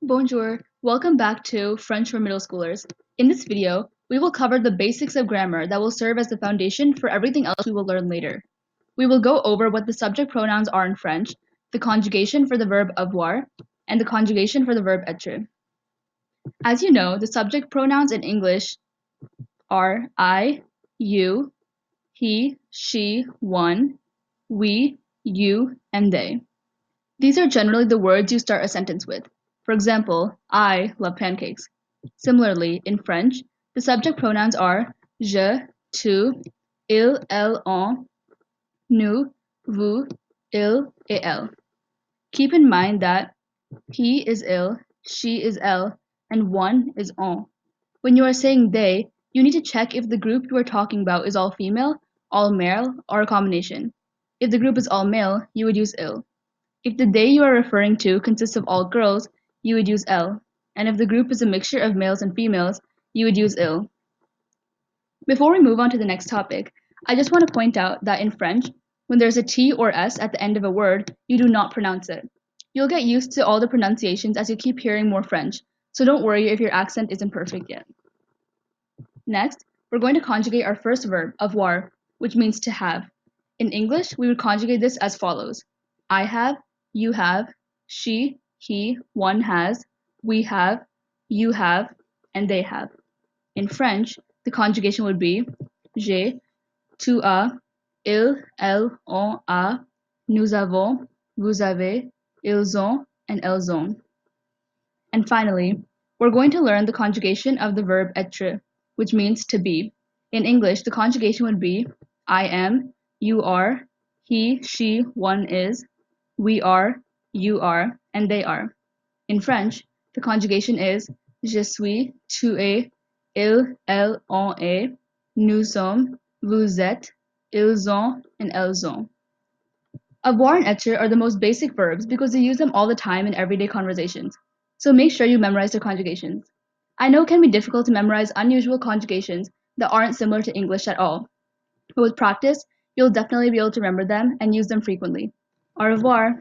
Bonjour, welcome back to French for Middle Schoolers. In this video, we will cover the basics of grammar that will serve as the foundation for everything else we will learn later. We will go over what the subject pronouns are in French, the conjugation for the verb avoir, and the conjugation for the verb être. As you know, the subject pronouns in English are I, you, he, she, one, we, you, and they. These are generally the words you start a sentence with. For example, I love pancakes. Similarly, in French, the subject pronouns are je, tu, il, elle, on, nous, vous, il, et elle. Keep in mind that he is il, she is elle, and one is on. When you are saying they, you need to check if the group you are talking about is all female, all male, or a combination. If the group is all male, you would use il. If the they you are referring to consists of all girls, you would use elle, and if the group is a mixture of males and females, you would use il. Before we move on to the next topic, I just want to point out that in French, when there's a T or S at the end of a word, you do not pronounce it. You'll get used to all the pronunciations as you keep hearing more French, so don't worry if your accent isn't perfect yet. Next, we're going to conjugate our first verb, avoir, which means to have. In English, we would conjugate this as follows. I have, you have, she, he, one has, we have, you have, and they have. In French, the conjugation would be j'ai, tu as, il, elle, on a, nous avons, vous avez, ils ont, and elles ont. And finally, we're going to learn the conjugation of the verb être, which means to be. In English, the conjugation would be I am, you are, he, she, one is, we are, you are, and they are. In French, the conjugation is je suis, tu es, il, elle, on est, nous sommes, vous êtes, ils ont, and elles ont. Avoir and être are the most basic verbs because we use them all the time in everyday conversations. So make sure you memorize their conjugations. I know it can be difficult to memorize unusual conjugations that aren't similar to English at all, but with practice, you'll definitely be able to remember them and use them frequently. Au revoir!